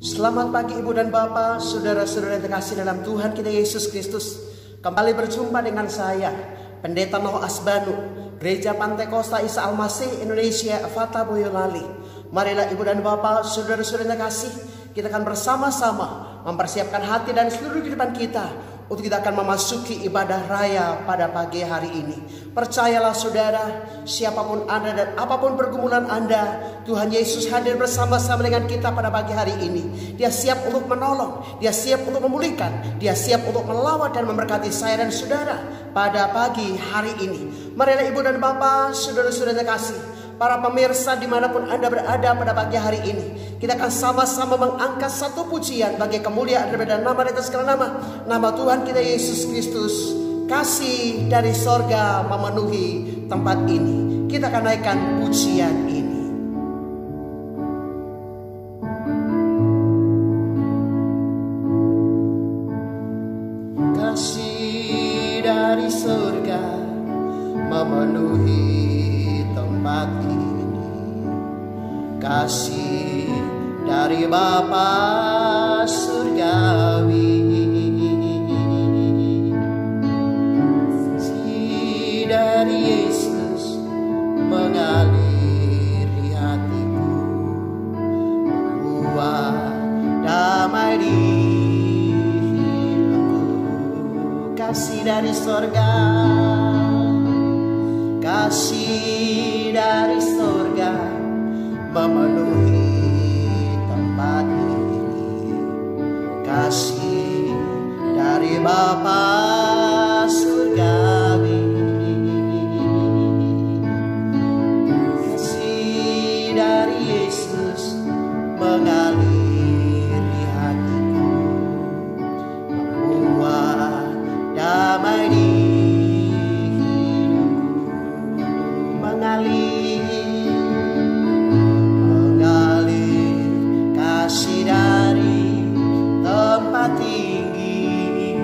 Selamat pagi Ibu dan Bapak, saudara-saudara yang terkasih dalam Tuhan kita Yesus Kristus. Kembali berjumpa dengan saya, Pendeta Noh Asbanu, Gereja Pantai Kosta Isa Al-Masih Indonesia, Fata Boyolali. Marilah Ibu dan Bapak, saudara-saudara yang terkasih, kita akan bersama-sama mempersiapkan hati dan seluruh kehidupan kita untuk kita akan memasuki ibadah raya pada pagi hari ini. Percayalah saudara, siapapun Anda dan apapun pergumulan Anda, Tuhan Yesus hadir bersama-sama dengan kita pada pagi hari ini. Dia siap untuk menolong, Dia siap untuk memulihkan, Dia siap untuk melawat dan memberkati saya dan saudara pada pagi hari ini. Marilah Ibu dan Bapak, saudara-saudara terkasih, para pemirsa dimanapun Anda berada pada pagi hari ini, kita akan sama-sama mengangkat satu pujian bagi kemuliaan daripada nama di atas segala nama Tuhan kita Yesus Kristus. Kasih dari sorga memenuhi tempat ini. Kita akan naikkan pujian ini. Kasih dari sorga memenuhi tempat ini. Kasih dari Bapa surgawi, kasih dari Yesus mengalir di hatiku, membuat damai di hidupku. Kasih dari sorga, kasih dari sorga memenuhi tempat ini. Kasih dari Bapa surgawi, kasih dari Yesus mengalir di hatiku, membuat damai di kasih dari tempat tinggi,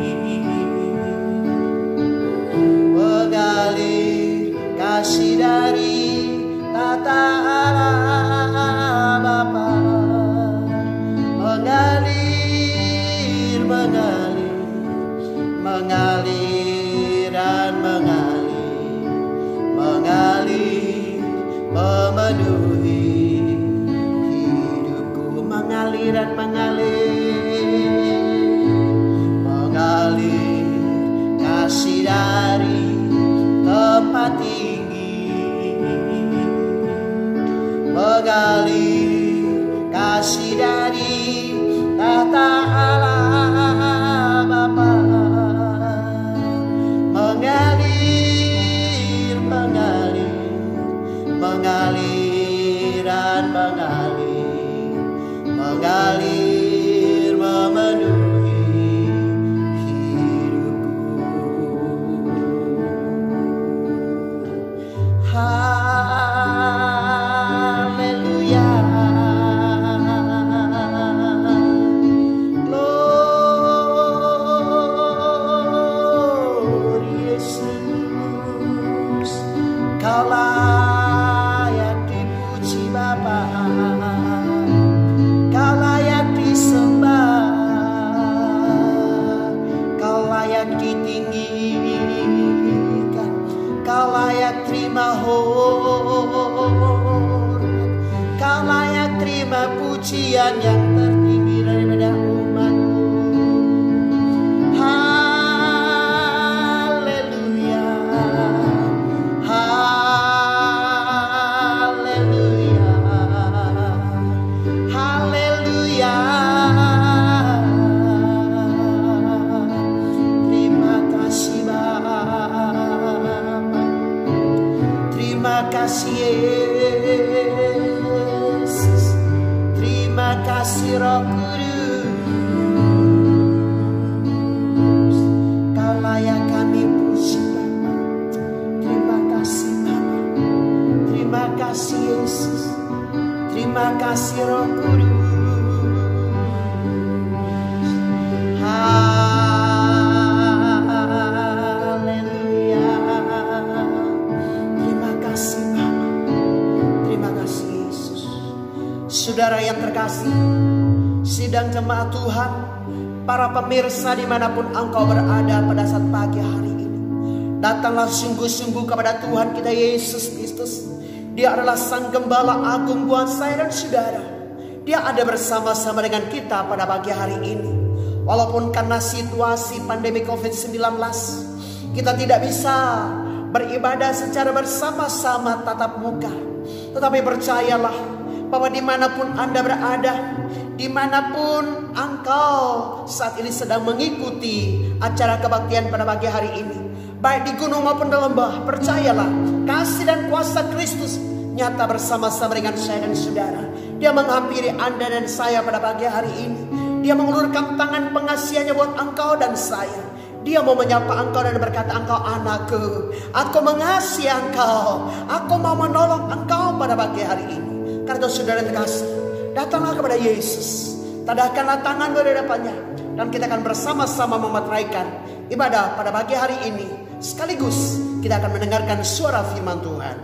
mengalir kasih dari tata Allah Bapa, mengalir dan mengalir memenuhi hidupku, mengalir dan mengalir kasih dari tempat tinggi, mengalir kasih dari tata Allah Bapa, mengalir dan mengalir memenuhi hidupku. Haleluya, Glory Yesus, Kau layak dipuji Bapa, Kau layak disembah, Kau layak ditinggikan, Kau layak terima hormat, Kau layak terima pujian yang tertinggi daripada umat-Mu. Haleluya, haleluya, haleluya. Terima kasih Bapa, terima kasih Yesus, terima kasih Roh Kudus. Kau layak kami puji Bapa. Terima kasih Bapa, terima kasih Yesus, terima kasih Roh Kudus. Haleluya. Terima kasih Bapa, terima kasih Yesus. Saudara yang terkasih, sidang jemaat Tuhan, para pemirsa dimanapun engkau berada pada saat pagi hari ini, datanglah sungguh-sungguh kepada Tuhan kita Yesus Kristus. Dia adalah Sang Gembala Agung buat saya dan saudara. Dia ada bersama-sama dengan kita pada pagi hari ini. Walaupun karena situasi pandemi COVID-19, kita tidak bisa beribadah secara bersama-sama tatap muka. Tetapi percayalah bahwa dimanapun Anda berada, dimanapun engkau saat ini sedang mengikuti acara kebaktian pada pagi hari ini, baik di gunung maupun di lembah, percayalah kasih dan kuasa Kristus nyata bersama-sama dengan saya dan saudara. Dia menghampiri Anda dan saya pada pagi hari ini. Dia mengulurkan tangan pengasihannya buat engkau dan saya. Dia mau menyapa engkau dan berkata, engkau anakku, aku mengasihi engkau, aku mau menolong engkau pada pagi hari ini. Karena saudara terkasih, datanglah kepada Yesus, tadahkanlah tanganmu di depannya, dan kita akan bersama-sama memetraikan ibadah pada pagi hari ini. Sekaligus kita akan mendengarkan suara firman Tuhan.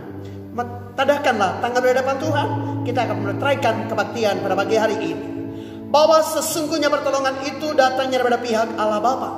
Tadahkanlah tangan di depan Tuhan, kita akan memetraikan kebaktian pada pagi hari ini. Bahwa sesungguhnya pertolongan itu datangnya daripada pihak Allah Bapa,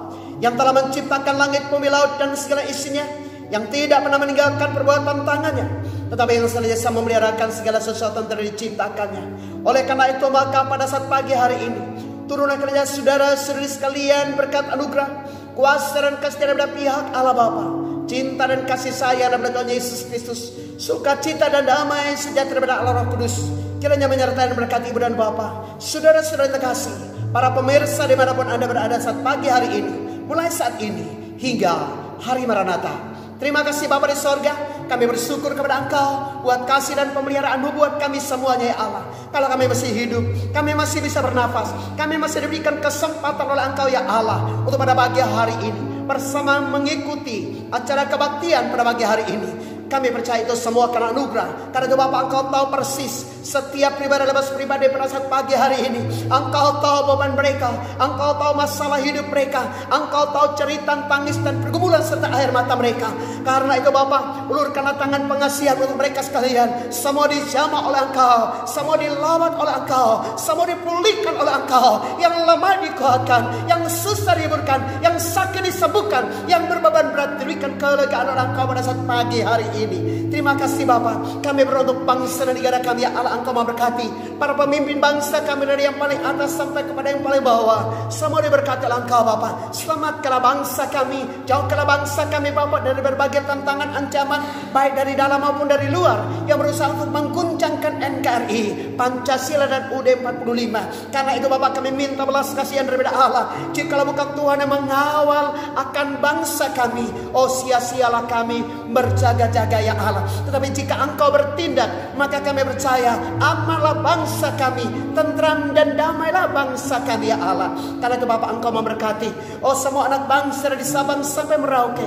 yang telah menciptakan langit, bumi, laut, dan segala isinya, yang tidak pernah meninggalkan perbuatan tangannya, tetapi yang senantiasa memeliharakan segala sesuatu yang telah diciptakannya. Oleh karena itu, maka pada saat pagi hari ini, turunlah kepada saudara-saudari sekalian berkat anugerah, kuasa dan kasih daripada pihak Allah Bapa, cinta dan kasih sayang daripada Tuhan Yesus Kristus, sukacita dan damai sejahtera daripada Allah Roh Kudus, kiranya menyertai dan berkati ibu dan bapa, saudara-saudara terkasih, para pemirsa dimanapun Anda berada saat pagi hari ini, mulai saat ini hingga hari Maranatha. Terima kasih Bapa di sorga, kami bersyukur kepada Engkau buat kasih dan pemeliharaan-Mu buat kami semuanya ya Allah. Kalau kami masih hidup, kami masih bisa bernafas, kami masih diberikan kesempatan oleh Engkau ya Allah, untuk pada pagi hari ini bersama mengikuti acara kebaktian pada pagi hari ini. Kami percaya itu semua karena anugerah. Karena itu Bapak, Engkau tahu persis setiap pribadi lepas pribadi pada saat pagi hari ini. Engkau tahu beban mereka, Engkau tahu masalah hidup mereka, Engkau tahu cerita, tangis dan pergumulan serta air mata mereka. Karena itu Bapak, ulurkanlah tangan pengasihan untuk mereka sekalian. Semua dijamah oleh Engkau, semua dilawat oleh Engkau, semua dipulihkan oleh Engkau. Yang lemah dikuatkan, yang susah dihiburkan, yang sakit disembuhkan, yang berbeban berat diberikan kelegaan oleh Engkau pada saat pagi hari ini. Terima kasih Bapa. Kami berdoa untuk bangsa dan negara kami ya Allah, Engkau memberkati para pemimpin bangsa kami dari yang paling atas sampai kepada yang paling bawah. Semua diberkati oleh Engkau Bapa. Selamatkanlah bangsa kami, jauhkanlah bangsa kami Bapa dari berbagai tantangan ancaman, baik dari dalam maupun dari luar, yang berusaha untuk mengguncangkan NKRI, Pancasila dan UUD 45. Karena itu Bapa, kami minta belas kasihan daripada Allah. Jikalau bukan Tuhan yang mengawal akan bangsa kami, oh sia-sialah kami berjaga-jaga ya Allah. Tetapi jika Engkau bertindak, maka kami percaya amanlah bangsa kami, tentram dan damailah bangsa kami ya Allah. Karena itu Bapak, Engkau memberkati oh semua anak bangsa dari Sabang sampai Merauke,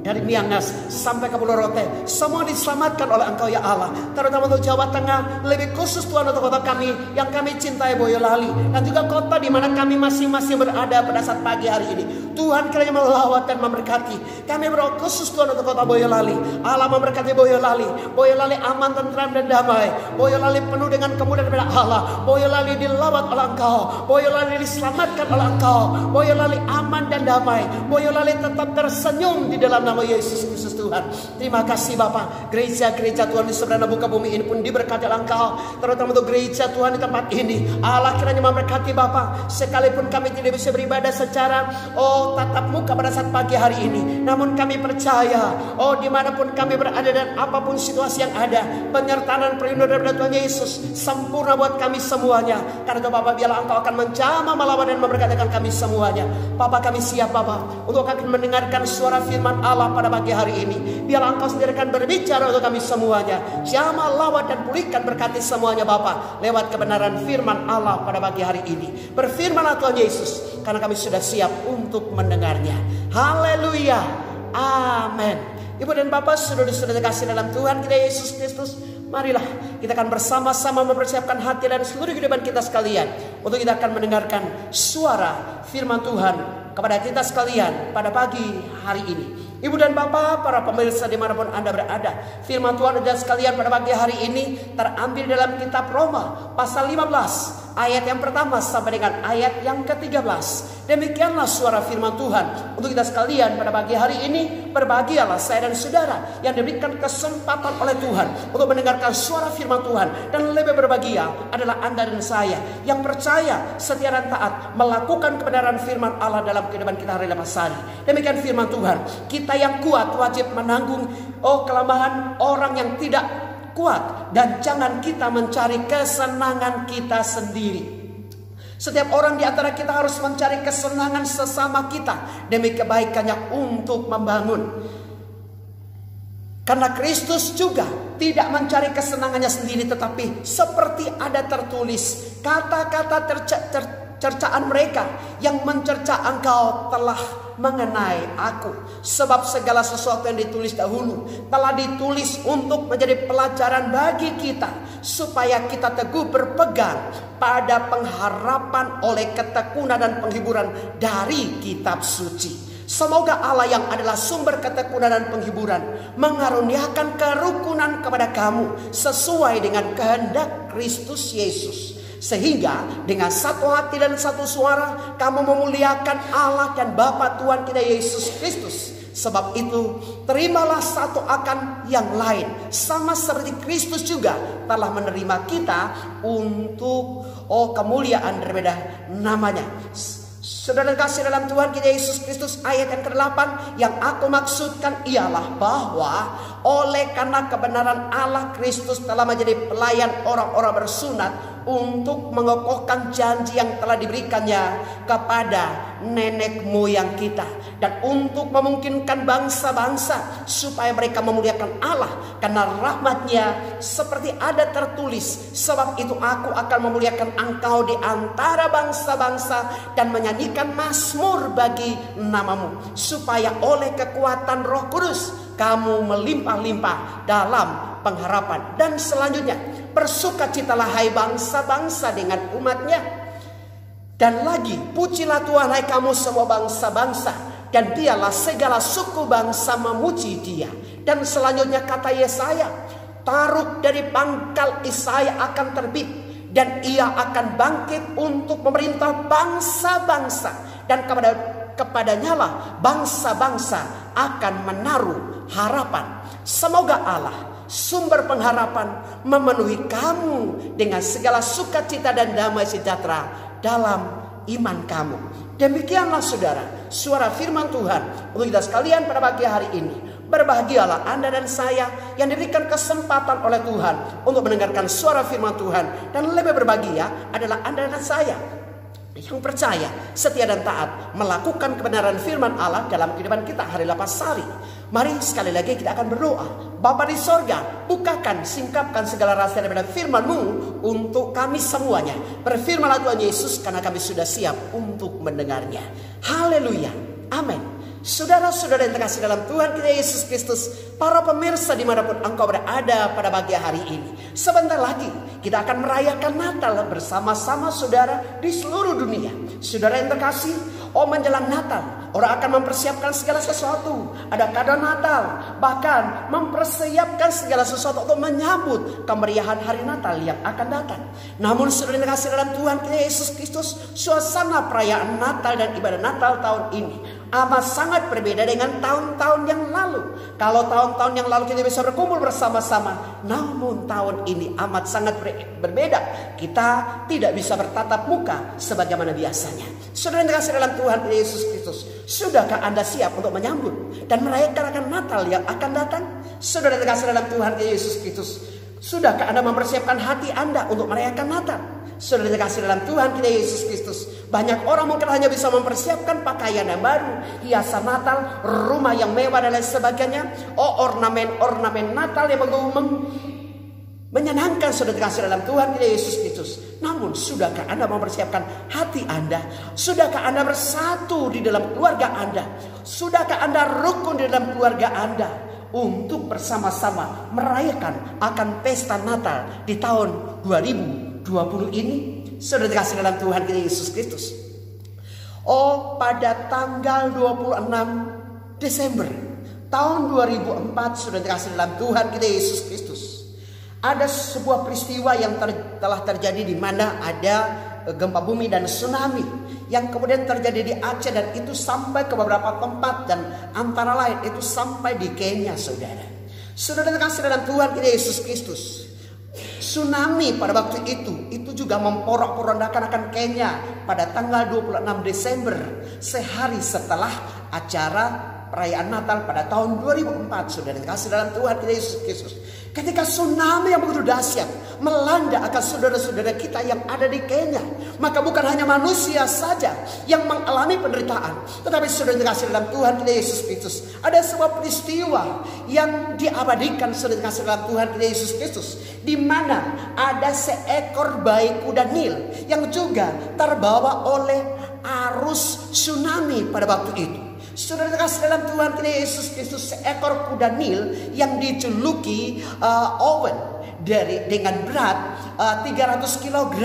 dari Miangas sampai ke Pulau Rote, semua diselamatkan oleh Engkau ya Allah. Terutama untuk Jawa Tengah, lebih khusus Tuhan untuk kota kami yang kami cintai, Boyolali, dan juga kota di mana kami masing-masing berada pada saat pagi hari ini. Tuhan kiranya melawat dan memberkati. Kami berdoa khusus Tuhan untuk kota Boyolali. Allah memberkati Boyolali. Boyolali aman, tentram dan damai. Boyolali penuh dengan kemudahan daripada Allah. Boyolali dilawat oleh Engkau. Boyolali diselamatkan oleh Engkau. Boyolali aman dan damai. Boyolali tetap tersenyum di dalam nama Yesus Kristus Tuhan. Terima kasih Bapa. Gereja-gereja Tuhan di seberang muka bumi ini pun diberkati oleh Engkau. Terutama untuk gereja Tuhan di tempat ini. Allah kiranya memberkati Bapa. Sekalipun kami tidak bisa beribadah secara tatap muka pada saat pagi hari ini, namun kami percaya dimanapun kami berada dan apapun situasi yang ada, penyertaan dan perlindungan daripada Tuhan Yesus sempurna buat kami semuanya. Karena itu Bapa, biarlah Engkau akan menjamah, melawat dan memberkati kami semuanya. Bapa, kami siap Bapa untuk akan mendengarkan suara firman Allah pada pagi hari ini. Biarlah Engkau sendiri akan berbicara untuk kami semuanya. Jamah, lawat dan pulihkan, berkati semuanya Bapa, lewat kebenaran firman Allah pada pagi hari ini. Berfirmanlah Tuhan Yesus, karena kami sudah siap untuk mendengarnya. Haleluya, amin. Ibu dan Bapak, saudara-saudara kasih dalam Tuhan kita Yesus Kristus, marilah kita akan bersama-sama mempersiapkan hati dan seluruh kehidupan kita sekalian untuk kita akan mendengarkan suara firman Tuhan kepada kita sekalian pada pagi hari ini. Ibu dan Bapak, para pemirsa dimanapun Anda berada, firman Tuhan dan sekalian pada pagi hari ini terambil dalam kitab Roma pasal 15 ayat yang pertama sampai dengan ayat yang ke-13. Demikianlah suara firman Tuhan untuk kita sekalian pada pagi hari ini. Berbahagialah saya dan saudara yang diberikan kesempatan oleh Tuhan untuk mendengarkan suara firman Tuhan. Dan lebih berbahagia adalah Anda dan saya yang percaya, setia dan taat melakukan kebenaran firman Allah dalam kehidupan kita hari lepas hari. Demikian firman Tuhan. Kita yang kuat wajib menanggung kelemahan orang yang tidak kuat, dan jangan kita mencari kesenangan kita sendiri. Setiap orang di antara kita harus mencari kesenangan sesama kita demi kebaikannya untuk membangun. Karena Kristus juga tidak mencari kesenangannya sendiri, tetapi seperti ada tertulis kata-kata cercaan mereka yang mencerca engkau telah mengenai aku. Sebab segala sesuatu yang ditulis dahulu telah ditulis untuk menjadi pelajaran bagi kita, supaya kita teguh berpegang pada pengharapan oleh ketekunan dan penghiburan dari kitab suci. Semoga Allah yang adalah sumber ketekunan dan penghiburan mengaruniakan kerukunan kepada kamu sesuai dengan kehendak Kristus Yesus, sehingga dengan satu hati dan satu suara kamu memuliakan Allah dan Bapa Tuhan kita Yesus Kristus. Sebab itu terimalah satu akan yang lain, sama seperti Kristus juga telah menerima kita untuk kemuliaan daripada namanya. Saudara kasih dalam Tuhan kita Yesus Kristus, ayat yang ke-8 yang aku maksudkan ialah bahwa oleh karena kebenaran Allah, Kristus telah menjadi pelayan orang-orang bersunat untuk mengokohkan janji yang telah diberikannya kepada nenek moyang kita, dan untuk memungkinkan bangsa-bangsa supaya mereka memuliakan Allah karena rahmat-Nya, seperti ada tertulis, sebab itu aku akan memuliakan engkau di antara bangsa-bangsa dan menyanyikan mazmur bagi namamu, supaya oleh kekuatan Roh Kudus kamu melimpah-limpah dalam pengharapan. Dan selanjutnya, bersukacitalah hai bangsa-bangsa dengan umat-Nya. Dan lagi, pujilah Tuhan hai kamu semua bangsa-bangsa, dan dialah segala suku bangsa memuji Dia. Dan selanjutnya kata Yesaya, taruk dari pangkal Yesaya akan terbit, dan ia akan bangkit untuk memerintah bangsa-bangsa, dan kepadanya lah bangsa-bangsa akan menaruh harapan. Semoga Allah, sumber pengharapan, memenuhi kamu dengan segala sukacita dan damai sejahtera dalam iman kamu. Demikianlah saudara, suara firman Tuhan untuk kita sekalian pada pagi hari ini. Berbahagialah Anda dan saya yang diberikan kesempatan oleh Tuhan untuk mendengarkan suara firman Tuhan. Dan lebih berbahagia adalah Anda dan saya yang percaya, setia dan taat melakukan kebenaran firman Allah dalam kehidupan kita hari lepas hari. Mari sekali lagi kita akan berdoa. Bapa di sorga, bukakan, singkapkan segala rahasia daripada firman-Mu untuk kami semuanya. Berfirmanlah Tuhan Yesus, karena kami sudah siap untuk mendengarnya. Haleluya, amin. Saudara-saudara yang terkasih dalam Tuhan kita Yesus Kristus, para pemirsa dimanapun engkau berada pada pagi hari ini, sebentar lagi kita akan merayakan Natal bersama-sama saudara di seluruh dunia. Saudara yang terkasih, menjelang Natal, orang akan mempersiapkan segala sesuatu. Ada kado Natal, bahkan mempersiapkan segala sesuatu untuk menyambut kemeriahan hari Natal yang akan datang. Namun saudara yang terkasih dalam Tuhan kita Yesus Kristus, suasana perayaan Natal dan ibadah Natal tahun ini amat sangat berbeda dengan tahun-tahun yang lalu. Kalau tahun-tahun yang lalu kita bisa berkumpul bersama-sama, namun tahun ini amat sangat berbeda. Kita tidak bisa bertatap muka sebagaimana biasanya. Saudara yang terkasih dalam Tuhan Yesus Kristus, sudahkah Anda siap untuk menyambut dan merayakan Natal yang akan datang? Saudara yang terkasih dalam Tuhan Yesus Kristus, sudahkah Anda mempersiapkan hati Anda untuk merayakan Natal? Saudara yang terkasih dalam Tuhan kita Yesus Kristus, banyak orang mungkin hanya bisa mempersiapkan pakaian yang baru, hiasan Natal, rumah yang mewah dan lain sebagainya. Ornamen-ornamen Natal yang menyenangkan saudara terkasih dalam Tuhan kita Yesus Kristus. Namun sudahkah Anda mempersiapkan hati Anda? Sudahkah Anda bersatu di dalam keluarga Anda? Sudahkah Anda rukun di dalam keluarga Anda untuk bersama-sama merayakan akan pesta Natal di tahun 2020 ini? Saudara terkasih dalam Tuhan kita Yesus Kristus, pada tanggal 26 Desember tahun 2004, saudara terkasih dalam Tuhan kita Yesus Kristus, ada sebuah peristiwa yang telah terjadi di mana ada gempa bumi dan tsunami yang kemudian terjadi di Aceh, dan itu sampai ke beberapa tempat, dan antara lain itu sampai di Kenya, saudara. Saudara terkasih dalam Tuhan kita Yesus Kristus, tsunami pada waktu itu juga memporak-porandakan akan Kenya pada tanggal 26 Desember, sehari setelah acara perayaan Natal pada tahun 2004, saudara kasih dalam Tuhan kita Yesus Kristus. Ketika tsunami yang begitu dahsyat melanda akan saudara-saudara kita yang ada di Kenya, maka bukan hanya manusia saja yang mengalami penderitaan, tetapi saudara kasih dalam Tuhan kita Yesus Kristus, ada sebuah peristiwa yang diabadikan saudara kasih dalam Tuhan kita Yesus Kristus, di mana ada seekor bayi kuda Nil yang juga terbawa oleh arus tsunami pada waktu itu. Saudara terkasih dalam Tuhan kita Yesus Kristus, seekor kuda Nil yang dijuluki Owen dengan berat 300 kg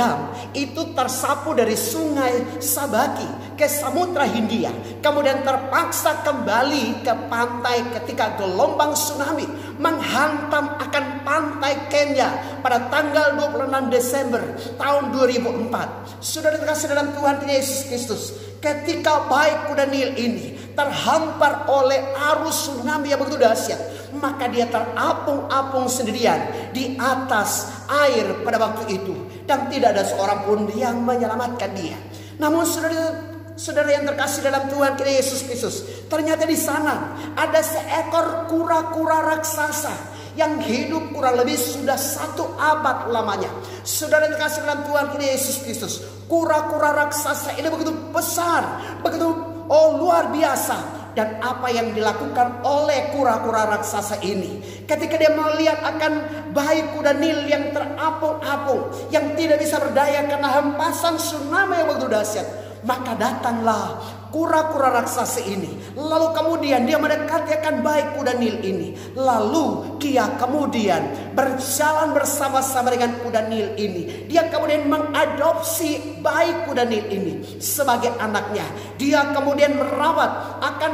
itu tersapu dari sungai Sabaki ke Samudra Hindia, kemudian terpaksa kembali ke pantai ketika gelombang tsunami menghantam akan pantai Kenya pada tanggal 26 Desember tahun 2004. Saudara terkasih dalam Tuhan kita Yesus Kristus, ketika bayi kuda Nil ini terhampar oleh arus tsunami yang begitu dahsyat, maka dia terapung-apung sendirian di atas air pada waktu itu, dan tidak ada seorang pun yang menyelamatkan dia. Namun saudara yang terkasih dalam Tuhan kita Yesus Kristus, ternyata di sana ada seekor kura-kura raksasa yang hidup kurang lebih sudah 1 abad lamanya. Saudara yang terkasih dalam Tuhan kita Yesus Kristus, kura-kura raksasa ini begitu besar, begitu luar biasa. Dan apa yang dilakukan oleh kura-kura raksasa ini, ketika dia melihat akan bayi kuda Nil yang terapung-apung, yang tidak bisa berdaya karena hempasan tsunami yang begitu dahsyat, maka datanglah kura-kura raksasa ini. Lalu kemudian dia mendekati akan bayi kuda Nil ini. Lalu dia kemudian berjalan bersama-sama dengan kuda Nil ini. Dia kemudian mengadopsi bayi kuda Nil ini sebagai anaknya. Dia kemudian merawat akan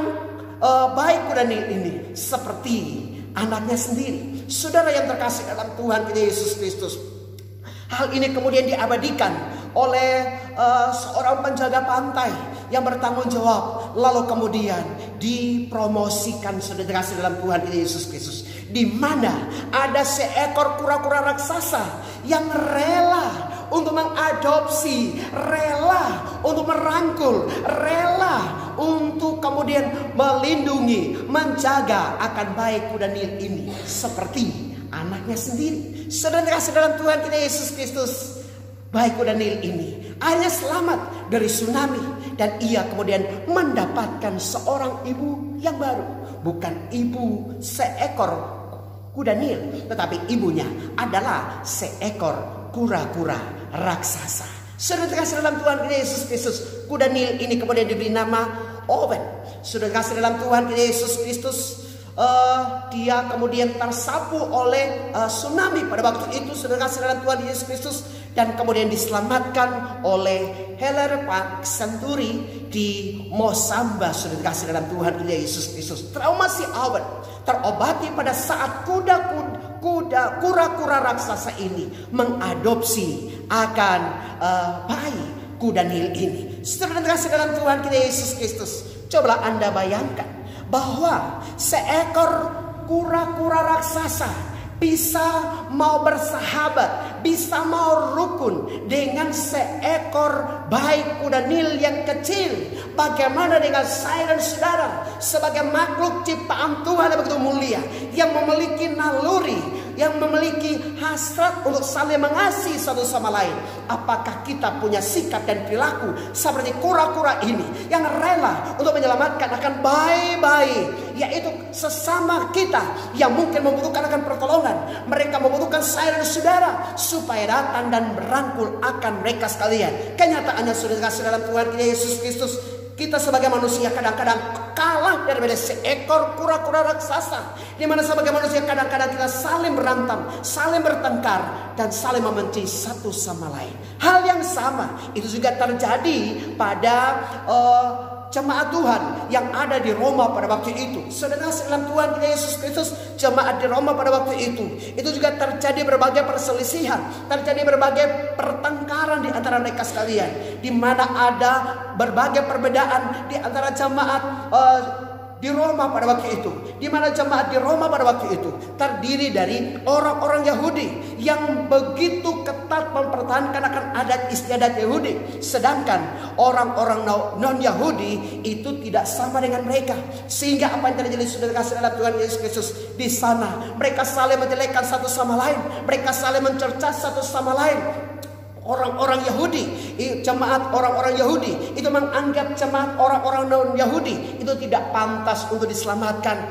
bayi kuda Nil ini seperti anaknya sendiri. Saudara yang terkasih dalam Tuhan kita Yesus Kristus, hal ini kemudian diabadikan oleh seorang penjaga pantai yang bertanggung jawab, lalu kemudian dipromosikan saudara kasih dalam Tuhan Yesus Kristus, di mana ada seekor kura-kura raksasa yang rela untuk mengadopsi, rela untuk merangkul, rela untuk kemudian melindungi, menjaga akan bayi kuda Nil ini seperti anaknya sendiri. Saudara kasih dalam Tuhan kita Yesus Kristus, bayi kuda Nil ini akhirnya selamat dari tsunami, dan ia kemudian mendapatkan seorang ibu yang baru. Bukan ibu seekor kuda Nil, tetapi ibunya adalah seekor kura-kura raksasa. Saudara kasih dalam Tuhan kita Yesus Kristus, kuda Nil ini kemudian diberi nama Owen. Saudara kasih dalam Tuhan kita Yesus Kristus, dia kemudian tersapu oleh tsunami pada waktu itu, saudara kasih dalam Tuhan Yesus Kristus, dan kemudian diselamatkan oleh Heller Park Senturi di Mosamba, saudara kasih dalam Tuhan Yesus Kristus. Trauma si Owen terobati pada saat kura-kura raksasa ini mengadopsi akan bayi kuda Nil ini. Saudara kasih dalam Tuhan kita Yesus Kristus, cobalah Anda bayangkan bahwa seekor kura-kura raksasa bisa mau bersahabat, bisa mau rukun dengan seekor bayi kuda Nil yang kecil. Bagaimana dengan saya dan saudara sebagai makhluk ciptaan Tuhan yang begitu mulia, yang memiliki naluri, yang memiliki hasrat untuk saling mengasihi satu sama lain? Apakah kita punya sikap dan perilaku seperti kura-kura ini yang rela untuk menyelamatkan akan bayi-bayi, yaitu sesama kita yang mungkin membutuhkan akan pertolongan? Mereka membutuhkan saya dan saudara supaya datang dan merangkul akan mereka sekalian. Kenyataannya saudara kasih dalam Tuhan kita Yesus Kristus, kita sebagai manusia kadang-kadang kalah daripada seekor kura-kura raksasa, di mana sebagai manusia kadang-kadang kita saling berantem, saling bertengkar, dan saling membenci satu sama lain. Hal yang sama itu juga terjadi pada jemaat Tuhan yang ada di Roma pada waktu itu. Saudara dalam Tuhan kita Yesus Kristus, jemaat di Roma pada waktu itu juga terjadi berbagai perselisihan, terjadi berbagai pertengkaran di antara mereka sekalian, di mana ada berbagai perbedaan di antara jemaat di Roma pada waktu itu, di mana jemaat di Roma pada waktu itu terdiri dari orang-orang Yahudi yang begitu ketat mempertahankan akan adat istiadat Yahudi, sedangkan orang-orang non-Yahudi itu tidak sama dengan mereka. Sehingga apa yang terjadi saudara kasih dalam Tuhan Yesus Kristus, di sana mereka saling menjelekkan satu sama lain, mereka saling mencerca satu sama lain. Orang-orang Yahudi, jemaat orang-orang Yahudi itu menganggap jemaat orang-orang non-Yahudi itu tidak pantas untuk diselamatkan.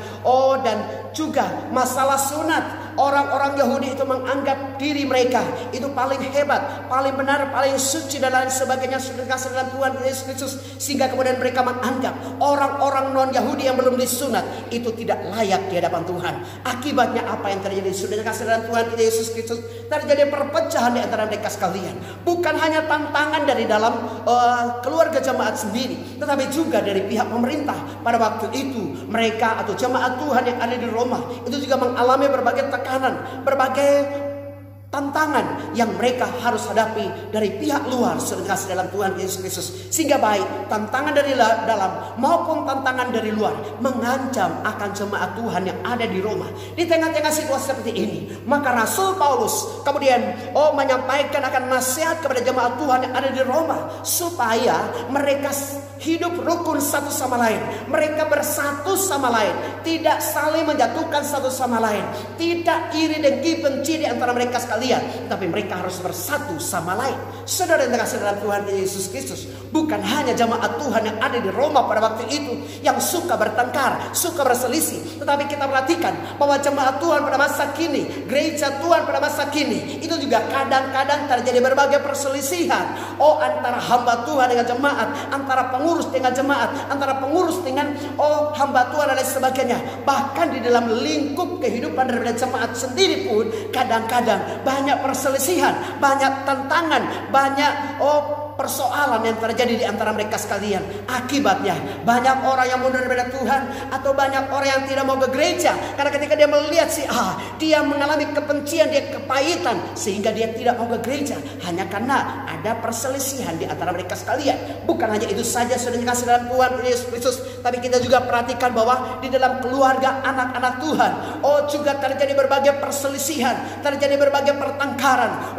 Dan juga masalah sunat, orang-orang Yahudi itu menganggap diri mereka itu paling hebat, paling benar, paling suci dan lain sebagainya, sudah kasih dalam Tuhan Yesus Kristus. Sehingga kemudian mereka menganggap orang-orang non-Yahudi yang belum disunat itu tidak layak di hadapan Tuhan. Akibatnya apa yang terjadi? Sudah kasih dalam Tuhan Yesus Kristus, terjadi perpecahan di antara mereka sekalian. Bukan hanya tantangan dari dalam keluarga jemaat sendiri, tetapi juga dari pihak pemerintah. Pada waktu itu mereka atau jemaat Tuhan yang ada di Roma itu juga mengalami berbagai tekanan, berbagai tantangan yang mereka harus hadapi dari pihak luar kasih dalam Tuhan Yesus Kristus. Sehingga baik tantangan dari dalam maupun tantangan dari luar mengancam akan jemaat Tuhan yang ada di Roma. Di tengah-tengah situasi seperti ini, maka Rasul Paulus kemudian menyampaikan akan nasihat kepada jemaat Tuhan yang ada di Roma, supaya mereka hidup rukun satu sama lain, mereka bersatu sama lain, tidak saling menjatuhkan satu sama lain, tidak iri dengki benci di antara mereka sekalian, tapi mereka harus bersatu sama lain. Saudara yang terkasih dalam Tuhan Yesus Kristus, bukan hanya jemaat Tuhan yang ada di Roma pada waktu itu yang suka bertengkar, suka berselisih, tetapi kita perhatikan bahwa jemaat Tuhan pada masa kini, gereja Tuhan pada masa kini itu juga kadang-kadang terjadi berbagai perselisihan. Antara hamba Tuhan dengan jemaat, antara pengurus dengan jemaat, antara pengurus dengan hamba Tuhan dan lain sebagainya. Bahkan di dalam lingkup kehidupan daripada jemaat sendiri pun kadang-kadang banyak perselisihan, banyak tantangan, banyak persoalan yang terjadi di antara mereka sekalian. Akibatnya banyak orang yang mundur daripada Tuhan, atau banyak orang yang tidak mau ke gereja karena ketika dia melihat dia mengalami kebencian, dia kepahitan, sehingga dia tidak mau ke gereja hanya karena ada perselisihan di antara mereka sekalian. Bukan hanya itu saja sudah dikasih dalam Tuhan Yesus Kristus, tapi kita juga perhatikan bahwa di dalam keluarga anak-anak Tuhan juga terjadi berbagai perselisihan, terjadi berbagai pertengkaran,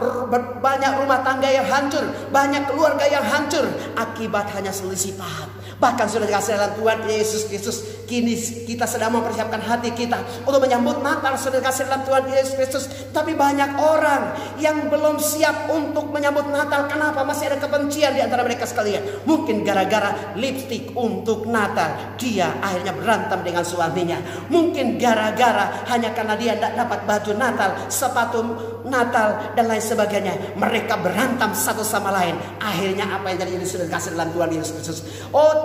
banyak rumah tangga yang hancur, banyak keluarga yang hancur akibat hanya selisih paham. Bahkan sudah dikasih dalam Tuhan Yesus Kristus, kini kita sedang mempersiapkan hati kita untuk menyambut Natal. Sudah dikasih dalam Tuhan Yesus Kristus, tapi banyak orang yang belum siap untuk menyambut Natal. Kenapa? Masih ada kebencian di antara mereka sekalian. Mungkin gara-gara lipstik untuk Natal dia akhirnya berantem dengan suaminya. Mungkin gara-gara hanya karena dia tidak dapat baju Natal, sepatu Natal dan lain sebagainya, mereka berantem satu sama lain. Akhirnya apa yang terjadi? Sudah dikasih dalam Tuhan Yesus Kristus,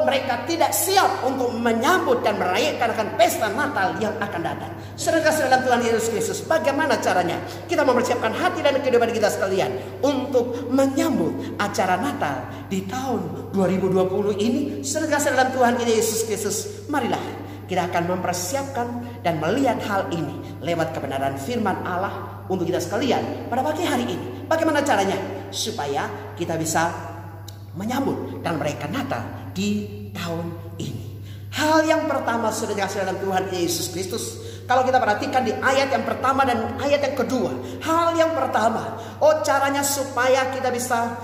mereka tidak siap untuk menyambut dan merayakan pesta Natal yang akan datang. Sudah dikasih dalam Tuhan Yesus Kristus, bagaimana caranya kita mempersiapkan hati dan kehidupan kita sekalian untuk menyambut acara Natal di tahun 2020 ini? Sudah dikasih dalam Tuhan Yesus Kristus, marilah kita akan mempersiapkan dan melihat hal ini lewat kebenaran firman Allah untuk kita sekalian pada pagi hari ini. Bagaimana caranya supaya kita bisa menyambut dan merayakan Natal di tahun ini? Hal yang pertama sudah dikasih dalam Tuhan Yesus Kristus. Kalau kita perhatikan di ayat yang pertama dan ayat yang kedua, hal yang pertama, caranya supaya kita bisa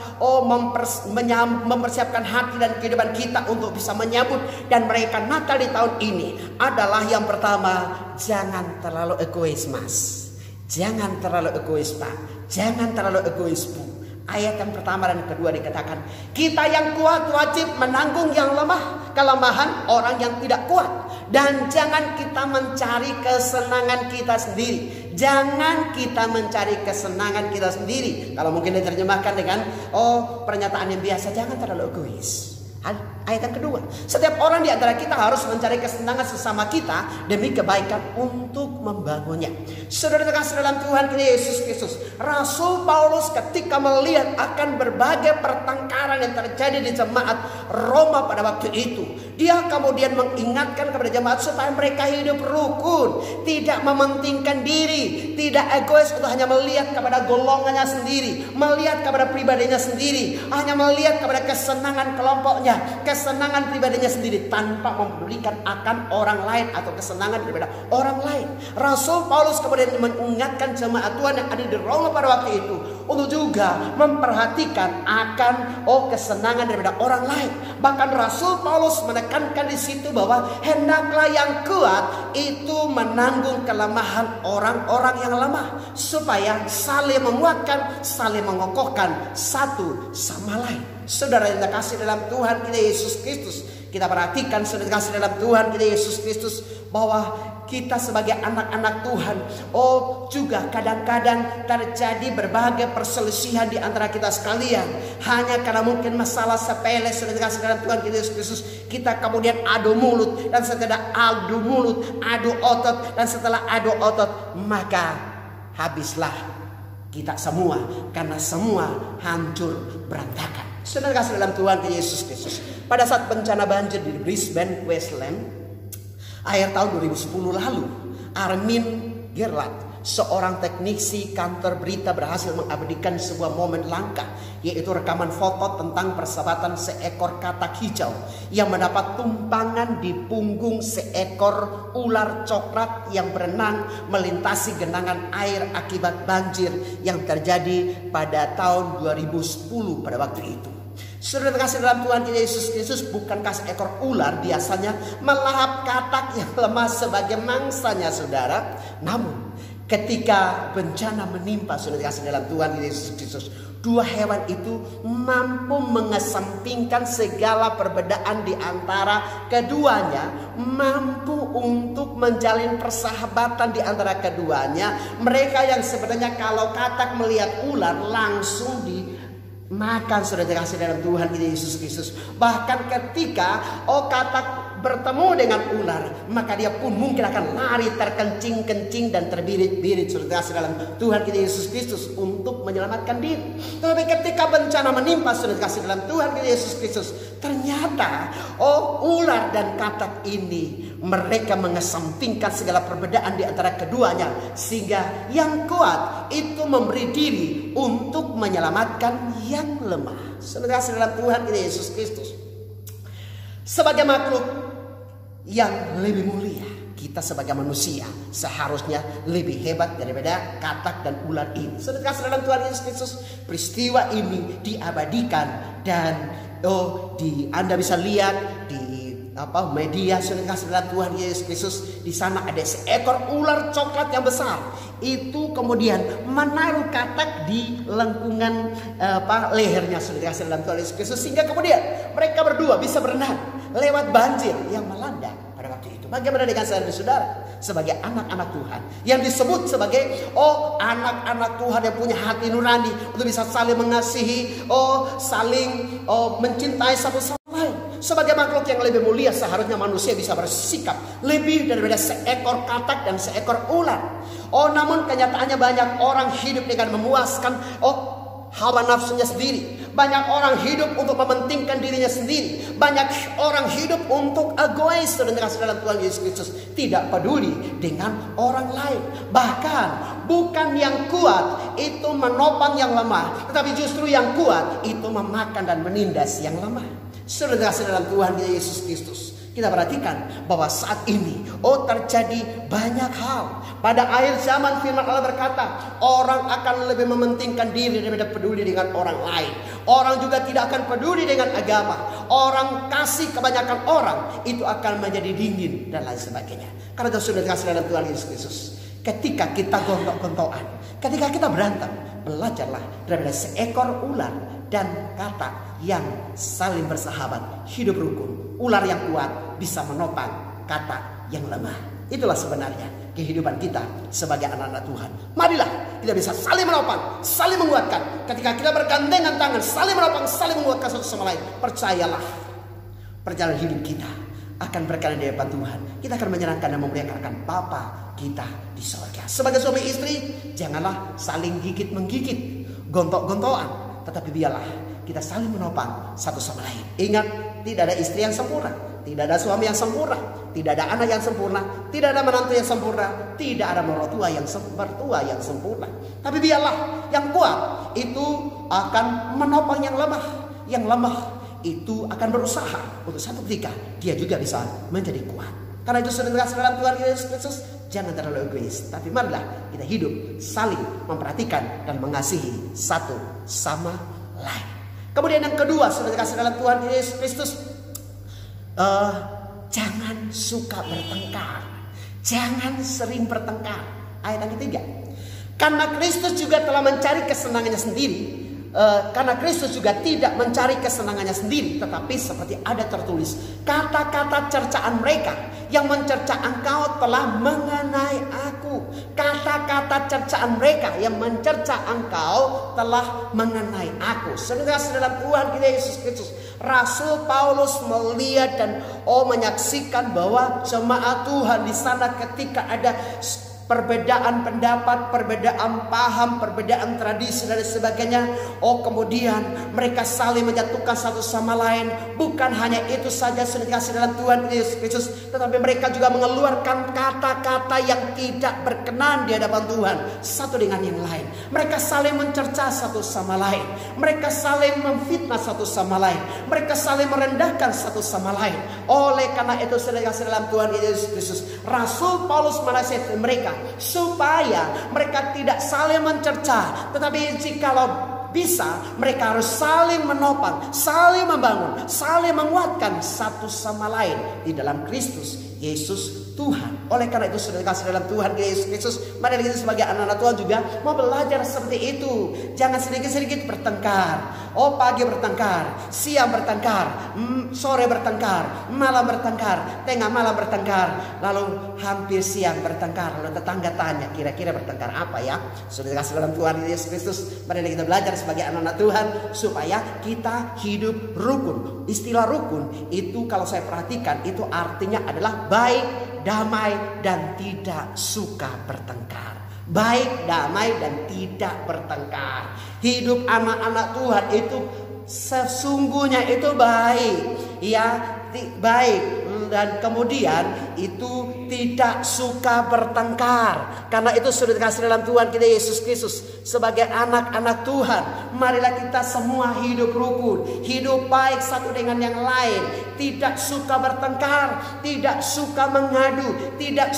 mempersiapkan hati dan kehidupan kita untuk bisa menyambut dan merayakan Natal di tahun ini adalah yang pertama, jangan terlalu egois, Mas. Jangan terlalu egois, Pak. Jangan terlalu egois, Bu. Ayat yang pertama dan kedua dikatakan, kita yang kuat wajib menanggung yang lemah, kelemahan orang yang tidak kuat. Dan jangan kita mencari kesenangan kita sendiri. Jangan kita mencari kesenangan kita sendiri. Kalau mungkin diterjemahkan dengan pernyataan yang biasa, jangan terlalu egois. Ayat yang kedua, setiap orang di antara kita harus mencari kesenangan sesama kita demi kebaikan untuk membangunnya. Saudara terkasih dalam Tuhan kita Yesus Kristus, Rasul Paulus ketika melihat akan berbagai pertengkaran yang terjadi di jemaat Roma pada waktu itu, dia kemudian mengingatkan kepada jemaat supaya mereka hidup rukun, tidak mementingkan diri, tidak egois untuk hanya melihat kepada golongannya sendiri, melihat kepada pribadinya sendiri, hanya melihat kepada kesenangan kelompoknya, kesenangan pribadinya sendiri, tanpa mempedulikan akan orang lain atau kesenangan daripada orang lain. Rasul Paulus kemudian mengingatkan jemaat Tuhan yang ada di Roma pada waktu itu untuk juga memperhatikan akan kesenangan daripada orang lain. Bahkan Rasul Paulus menekankan di situ bahwa hendaklah yang kuat itu menanggung kelemahan orang-orang yang lemah, supaya saling menguatkan, saling mengokohkan satu sama lain. Saudara yang terkasih dalam Tuhan kita Yesus Kristus, kita perhatikan saudara terkasih dalam Tuhan kita Yesus Kristus, bahwa kita sebagai anak-anak Tuhan, juga kadang-kadang terjadi berbagai perselisihan di antara kita sekalian, hanya karena mungkin masalah sepele. Saudara terkasih dalam Tuhan kita Yesus Kristus, kita kemudian adu mulut, dan setelah adu mulut, adu otot, dan setelah adu otot, maka habislah kita semua, karena semua hancur berantakan. Saudara kasih dalam Tuhan Yesus Kristus, pada saat bencana banjir di Brisbane, Queensland, akhir tahun 2010 lalu, Armin Gerlach, seorang teknisi kantor berita, berhasil mengabadikan sebuah momen langka, yaitu rekaman foto tentang persahabatan seekor katak hijau yang mendapat tumpangan di punggung seekor ular coklat yang berenang melintasi genangan air akibat banjir yang terjadi pada tahun 2010 pada waktu itu. Saudara terkasih dalam Tuhan kita Yesus Kristus, bukankah seekor ular biasanya melahap katak yang lemah sebagai mangsanya, saudara? Namun ketika bencana menimpa, saudara terkasih dalam Tuhan kita Yesus Kristus, dua hewan itu mampu mengesampingkan segala perbedaan di antara keduanya, mampu untuk menjalin persahabatan di antara keduanya. Mereka yang sebenarnya kalau katak melihat ular langsung makan, saudara terkasih dalam Tuhan kita Yesus Kristus. Bahkan ketika katak bertemu dengan ular, maka dia pun mungkin akan lari terkencing-kencing dan terbirit-birit, saudara terkasih dalam Tuhan kita Yesus Kristus, untuk menyelamatkan diri. Tapi ketika bencana menimpa, saudara terkasih dalam Tuhan kita Yesus Kristus, ternyata ular dan katak ini mereka mengesampingkan segala perbedaan di antara keduanya, sehingga yang kuat itu memberi diri untuk menyelamatkan yang lemah. Saudara dalam Tuhan kita Yesus Kristus, sebagai makhluk yang lebih mulia, kita sebagai manusia seharusnya lebih hebat daripada katak dan ular ini. Saudara dalam Tuhan Yesus Kristus, peristiwa ini diabadikan dan Anda bisa lihat di media, saudara dalam Tuhan Yesus Kristus. Di sana ada seekor ular coklat yang besar, itu kemudian menaruh katak di lengkungan lehernya, saudara dalam Tuhan Yesus Kristus, sehingga kemudian mereka berdua bisa berenang lewat banjir yang melanda pada waktu itu. Bagaimana dengan saya dan saudara sebagai anak-anak Tuhan yang disebut sebagai anak-anak Tuhan yang punya hati nurani untuk bisa saling mengasihi, saling mencintai satu sama lain? Sebagai makhluk yang lebih mulia, seharusnya manusia bisa bersikap lebih daripada seekor katak dan seekor ular. Namun kenyataannya banyak orang hidup dengan memuaskan hawa nafsunya sendiri. Banyak orang hidup untuk mementingkan dirinya sendiri. Banyak orang hidup untuk egois, dan dalam Tuhan Yesus Kristus tidak peduli dengan orang lain. Bahkan bukan yang kuat itu menopang yang lemah, tetapi justru yang kuat itu memakan dan menindas yang lemah. Saudara dalam Tuhan Yesus Kristus, kita perhatikan bahwa saat ini terjadi banyak hal. Pada akhir zaman firman Allah berkata, orang akan lebih mementingkan diri daripada peduli dengan orang lain. Orang juga tidak akan peduli dengan agama. Orang kasih kebanyakan orang itu akan menjadi dingin dan lain sebagainya. Karena saudara kasih dalam Tuhan Yesus Kristus, ketika kita gontok-gontokan, ketika kita berantem, belajarlah daripada seekor ular dan katak yang saling bersahabat, hidup rukun. Ular yang kuat bisa menopang katak yang lemah. Itulah sebenarnya kehidupan kita sebagai anak-anak Tuhan. Marilah kita bisa saling menopang, saling menguatkan. Ketika kita bergandengan tangan, saling menopang, saling menguatkan satu sama lain. Percayalah, perjalanan hidup kita akan berkenan di hadapan Tuhan. Kita akan menyenangkan dan memuliakan Bapa kita di sorga. Sebagai suami istri, janganlah saling gigit-menggigit, gontok-gontokan, tetapi biarlah kita saling menopang satu sama lain. Ingat, tidak ada istri yang sempurna, tidak ada suami yang sempurna, tidak ada anak yang sempurna, tidak ada menantu yang sempurna, tidak ada mertua yang sempurna. Tapi biarlah yang kuat itu akan menopang yang lemah. Yang lemah itu akan berusaha untuk satu ketika dia juga bisa menjadi kuat. Karena itu saudara dalam Tuhan Yesus Kristus, jangan terlalu egois, tapi marilah kita hidup saling memperhatikan dan mengasihi satu sama lain. Kemudian yang kedua, saudara dalam Tuhan Yesus Kristus, jangan suka bertengkar, jangan sering bertengkar. Ayat yang ketiga, karena Kristus juga telah mencari kesenangannya sendiri. Karena Kristus juga tidak mencari kesenangannya sendiri, tetapi seperti ada tertulis, kata-kata cercaan mereka yang mencerca engkau telah mengenai aku. Kata-kata cercaan mereka yang mencerca engkau telah mengenai aku. Saudara dalam Tuhan kita Yesus Kristus, Rasul Paulus melihat dan menyaksikan bahwa jemaat Tuhan di sana ketika ada perbedaan pendapat, perbedaan paham, perbedaan tradisi dan sebagainya. Kemudian mereka saling menjatuhkan satu sama lain. Bukan hanya itu saja saudara dalam Tuhan Yesus Kristus, tetapi mereka juga mengeluarkan kata-kata yang tidak berkenan di hadapan Tuhan satu dengan yang lain. Mereka saling mencerca satu sama lain. Mereka saling memfitnah satu sama lain. Mereka saling merendahkan satu sama lain. Oleh karena itu saudara dalam Tuhan Yesus Kristus, Rasul Paulus menasihati mereka supaya mereka tidak saling mencerca, tetapi jikalau bisa mereka harus saling menopang, saling membangun, saling menguatkan satu sama lain di dalam Kristus Yesus Tuhan. Oleh karena itu saudara kasih dalam Tuhan Yesus Kristus, mari kita sebagai anak-anak Tuhan juga mau belajar seperti itu. Jangan sedikit-sedikit bertengkar. Pagi bertengkar, siang bertengkar, sore bertengkar, malam bertengkar, tengah malam bertengkar, lalu hampir siang bertengkar. Lalu tetangga tanya, kira-kira bertengkar apa ya? Saudara kasih dalam Tuhan Yesus Kristus, mari kita belajar sebagai anak-anak Tuhan supaya kita hidup rukun. Istilah rukun itu kalau saya perhatikan itu artinya adalah baik, damai, dan tidak suka bertengkar. Baik, damai, dan tidak bertengkar. Hidup anak-anak Tuhan itu sesungguhnya itu baik, ya, baik, dan kemudian itu tidak suka bertengkar. Karena itu saudara kasih dalam Tuhan kita Yesus Kristus, sebagai anak-anak Tuhan, marilah kita semua hidup rukun, hidup baik satu dengan yang lain, tidak suka bertengkar, tidak suka mengadu, tidak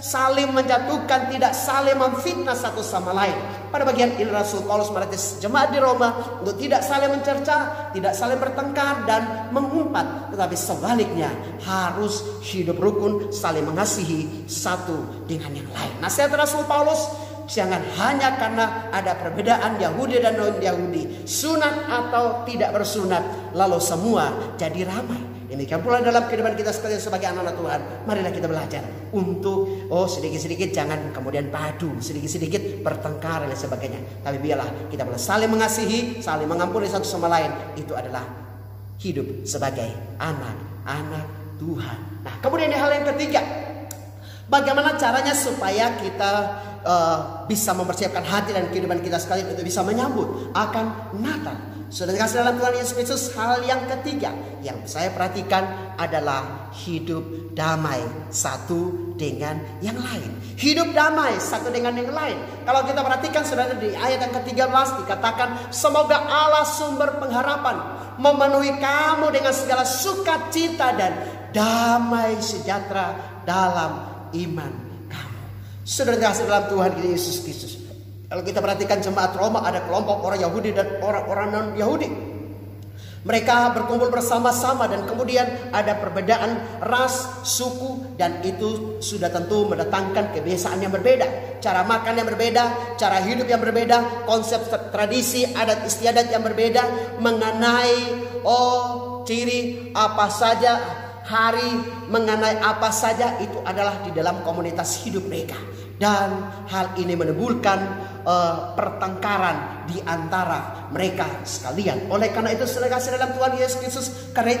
saling menjatuhkan, tidak saling memfitnah satu sama lain. Pada bagian ini Rasul Paulus melatih jemaat di Roma untuk tidak saling mencerca, tidak saling bertengkar dan mengumpat, tetapi sebaliknya harus hidup rukun, saling mengasihi satu dengan yang lain. Nasihat Rasul Paulus, jangan hanya karena ada perbedaan Yahudi dan non-Yahudi, sunat atau tidak bersunat, lalu semua jadi ramai. Demikian pula dalam kehidupan kita sekalian sebagai anak-anak Tuhan, marilah kita belajar untuk sedikit-sedikit jangan kemudian padu, sedikit-sedikit bertengkar dan sebagainya. Tapi biarlah kita boleh saling mengasihi, saling mengampuni satu sama lain. Itu adalah hidup sebagai anak-anak Tuhan. Nah, kemudian hal yang ketiga, bagaimana caranya supaya kita bisa mempersiapkan hati dan kehidupan kita sekalian untuk bisa menyambut akan Natal. Saudara kasih dalam Tuhan Yesus Kristus, hal yang ketiga yang saya perhatikan adalah hidup damai satu dengan yang lain. Hidup damai satu dengan yang lain. Kalau kita perhatikan saudara di ayat yang ke-13 dikatakan, semoga Allah sumber pengharapan memenuhi kamu dengan segala sukacita dan damai sejahtera dalam iman kamu. Saudara kasih dalam Tuhan Yesus Kristus, kalau kita perhatikan jemaat Roma, ada kelompok orang Yahudi dan orang-orang non-Yahudi. Mereka berkumpul bersama-sama dan kemudian ada perbedaan ras, suku, dan itu sudah tentu mendatangkan kebiasaan yang berbeda, cara makan yang berbeda, cara hidup yang berbeda, konsep tradisi, adat istiadat yang berbeda, mengenai ciri apa saja, hari, mengenai apa saja, itu adalah di dalam komunitas hidup mereka. Dan hal ini menimbulkan pertengkaran di antara mereka sekalian. Oleh karena itu saudara kasih dalam Tuhan Yesus Kristus,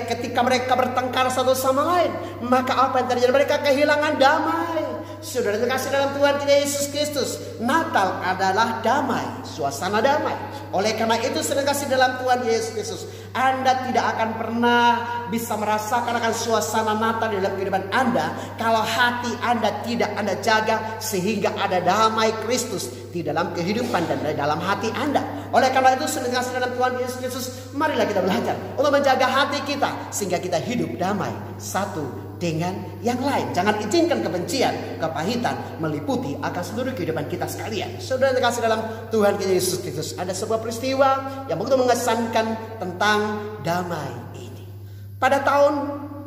ketika mereka bertengkar satu sama lain, maka apa yang terjadi? Mereka kehilangan damai. Saudara kasih dalam Tuhan kita Yesus Kristus, Natal adalah damai, suasana damai. Oleh karena itu saudara kasih dalam Tuhan Yesus Kristus, Anda tidak akan pernah bisa merasakan akan suasana Natal di dalam kehidupan Anda kalau hati Anda tidak Anda jaga sehingga ada damai Kristus di dalam kehidupan dan di dalam hati Anda. Oleh karena itu saudara kasih dalam Tuhan Yesus Kristus, marilah kita belajar untuk menjaga hati kita sehingga kita hidup damai satu dengan yang lain. Jangan izinkan kebencian, kepahitan meliputi akan seluruh kehidupan kita sekalian. Saudara kasih dalam Tuhan kita Yesus Kristus, ada sebuah peristiwa yang begitu mengesankan tentang damai ini. Pada tahun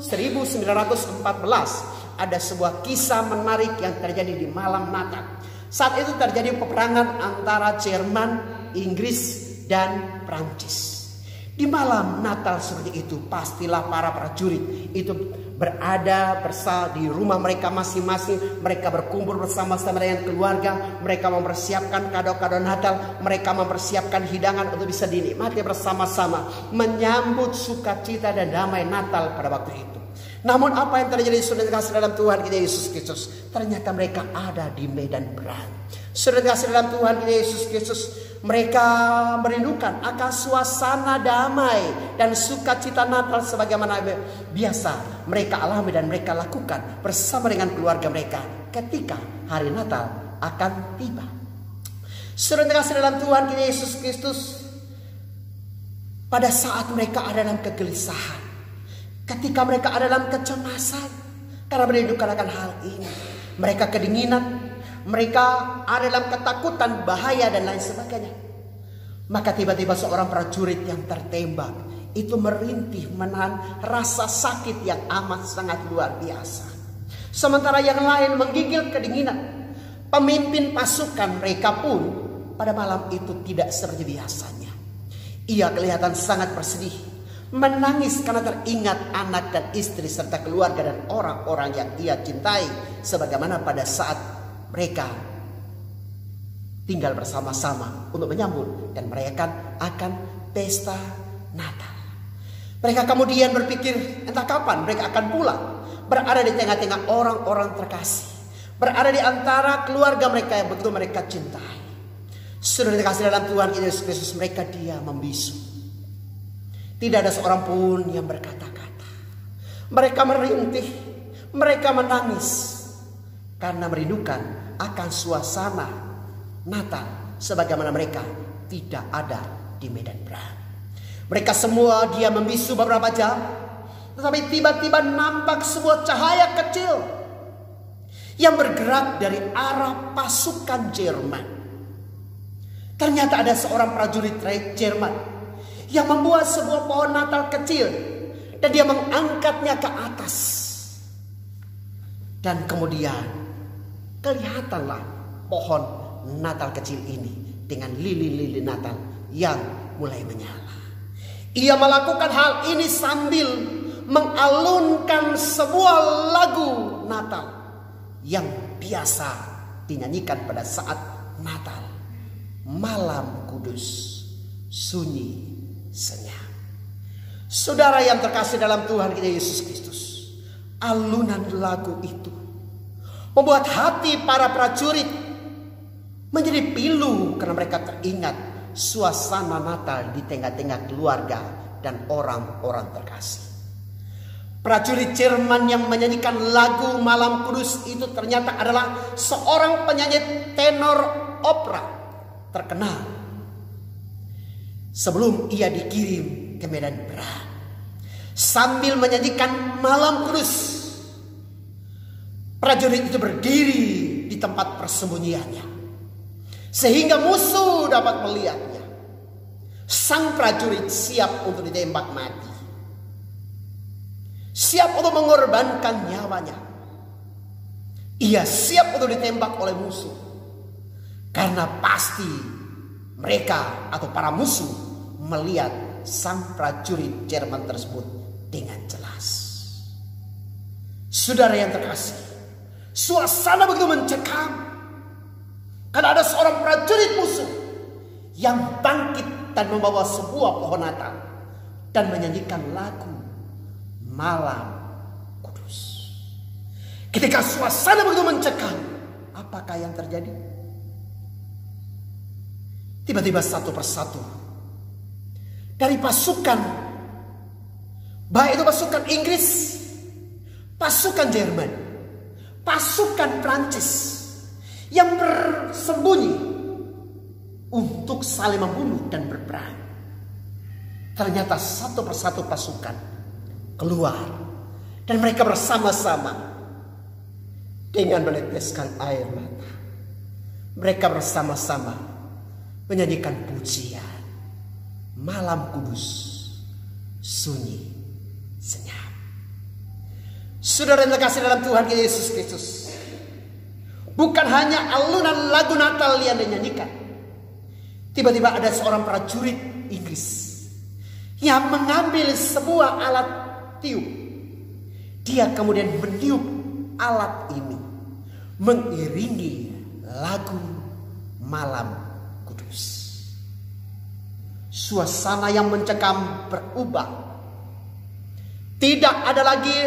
1914 ada sebuah kisah menarik yang terjadi di malam Natal. Saat itu terjadi peperangan antara Jerman, Inggris, dan Prancis. Di malam Natal seperti itu, pastilah para prajurit itu berada bersama di rumah mereka masing-masing. Mereka berkumpul bersama-sama dengan keluarga. Mereka mempersiapkan kado-kado Natal. Mereka mempersiapkan hidangan untuk bisa dinikmati bersama-sama, menyambut sukacita dan damai Natal pada waktu itu. Namun apa yang terjadi saudara kasih dalam Tuhan kita Yesus Kristus? Ternyata mereka ada di medan perang. Saudara kasih dalam Tuhan kita Yesus Kristus, mereka merindukan akan suasana damai dan sukacita Natal sebagaimana biasa mereka alami dan mereka lakukan bersama dengan keluarga mereka ketika hari Natal akan tiba. Saudara kasih dalam Tuhan kita Yesus Kristus, pada saat mereka ada dalam kegelisahan, ketika mereka ada dalam kecemasan karena merindukan akan hal ini, mereka kedinginan, mereka ada dalam ketakutan, bahaya dan lain sebagainya. Maka tiba-tiba seorang prajurit yang tertembak itu merintih menahan rasa sakit yang amat sangat luar biasa. Sementara yang lain menggigil kedinginan. Pemimpin pasukan mereka pun pada malam itu tidak seperti biasanya. Ia kelihatan sangat bersedih, menangis karena teringat anak dan istri serta keluarga dan orang-orang yang ia cintai, sebagaimana pada saat mereka tinggal bersama-sama untuk menyambut dan merayakan akan pesta Natal. Mereka kemudian berpikir entah kapan mereka akan pulang, berada di tengah-tengah orang-orang terkasih, berada di antara keluarga mereka yang begitu mereka cintai. Sudah dikasih dalam Tuhan Yesus Kristus, mereka diam membisu. Tidak ada seorang pun yang berkata-kata. Mereka merintih, mereka menangis karena merindukan akan suasana Natal sebagaimana mereka tidak ada di medan perang. Mereka semua dia membisu beberapa jam, tetapi tiba-tiba nampak sebuah cahaya kecil yang bergerak dari arah pasukan Jerman. Ternyata ada seorang prajurit Jerman yang membuat sebuah pohon Natal kecil dan dia mengangkatnya ke atas. Dan kemudian kelihatanlah pohon Natal kecil ini dengan lilin-lilin Natal yang mulai menyala. Ia melakukan hal ini sambil mengalunkan sebuah lagu Natal yang biasa dinyanyikan pada saat Natal. Malam kudus, sunyi, senyap. Saudara yang terkasih dalam Tuhan kita Yesus Kristus, alunan lagu itu membuat hati para prajurit menjadi pilu karena mereka teringat suasana Natal di tengah-tengah keluarga dan orang-orang terkasih. Prajurit Jerman yang menyanyikan lagu Malam Kudus itu ternyata adalah seorang penyanyi tenor opera terkenal. Sebelum ia dikirim ke medan perang, sambil menyanyikan Malam Kudus, prajurit itu berdiri di tempat persembunyiannya sehingga musuh dapat melihatnya. Sang prajurit siap untuk ditembak mati, siap untuk mengorbankan nyawanya. Ia siap untuk ditembak oleh musuh, karena pasti mereka atau para musuh melihat sang prajurit Jerman tersebut dengan jelas. Saudara yang terkasih, suasana begitu mencekam. Karena ada seorang prajurit musuh yang bangkit dan membawa sebuah pohon Natal dan menyanyikan lagu Malam Kudus. Ketika suasana begitu mencekam, apakah yang terjadi? Tiba-tiba satu persatu dari pasukan, baik itu pasukan Inggris, pasukan Jerman, pasukan Prancis yang bersembunyi untuk saling membunuh dan berperang. Ternyata satu persatu pasukan keluar dan mereka bersama-sama dengan meneteskan air mata. Mereka bersama-sama menyanyikan pujian Malam Kudus, sunyi senyap. Saudara yang terkasih dalam Tuhan Yesus Kristus, bukan hanya alunan lagu Natal yang dinyanyikan. Tiba-tiba ada seorang prajurit Inggris yang mengambil sebuah alat tiup. Dia kemudian meniup alat ini mengiringi lagu Malam Kudus. Suasana yang mencekam berubah. Tidak ada lagi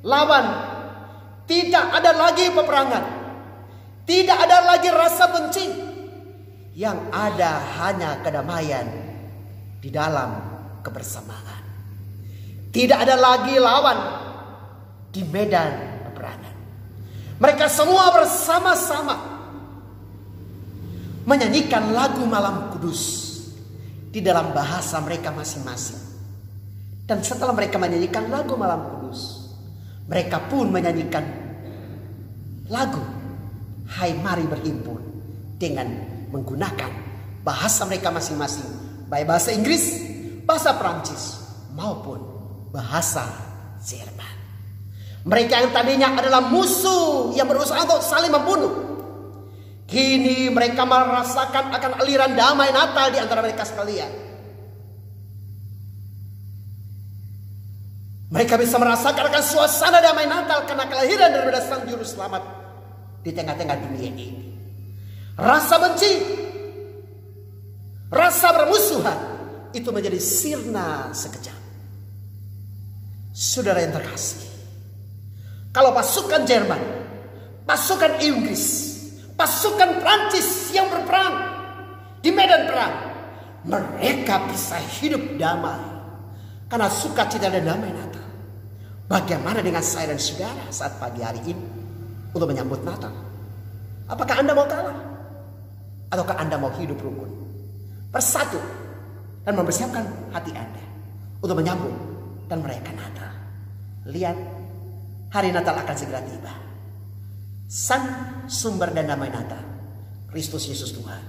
lawan, tidak ada lagi peperangan, tidak ada lagi rasa benci. Yang ada hanya kedamaian di dalam kebersamaan. Tidak ada lagi lawan di medan peperangan. Mereka semua bersama-sama menyanyikan lagu Malam Kudus di dalam bahasa mereka masing-masing. Dan setelah mereka menyanyikan lagu Malam Kudus, mereka pun menyanyikan lagu Hai Mari Berhimpun dengan menggunakan bahasa mereka masing-masing, baik bahasa Inggris, bahasa Prancis maupun bahasa Jerman. Mereka yang tadinya adalah musuh yang berusaha untuk saling membunuh, kini mereka merasakan akan aliran damai Natal di antara mereka sekalian. Mereka bisa merasakan akan suasana damai Natal karena kelahiran daripada Sang Juru Selamat di tengah-tengah dunia ini. Rasa benci, rasa bermusuhan itu menjadi sirna sekejap. Saudara yang terkasih, kalau pasukan Jerman, pasukan Inggris, pasukan Prancis yang berperang di medan perang, mereka bisa hidup damai karena sukacita dan damai Natal. Bagaimana dengan saya dan saudara saat pagi hari ini untuk menyambut Natal? Apakah Anda mau kalah? Ataukah Anda mau hidup rukun, bersatu, dan mempersiapkan hati Anda untuk menyambut dan merayakan Natal? Lihat, hari Natal akan segera tiba. Sang sumber dan damai Natal, Kristus Yesus Tuhan,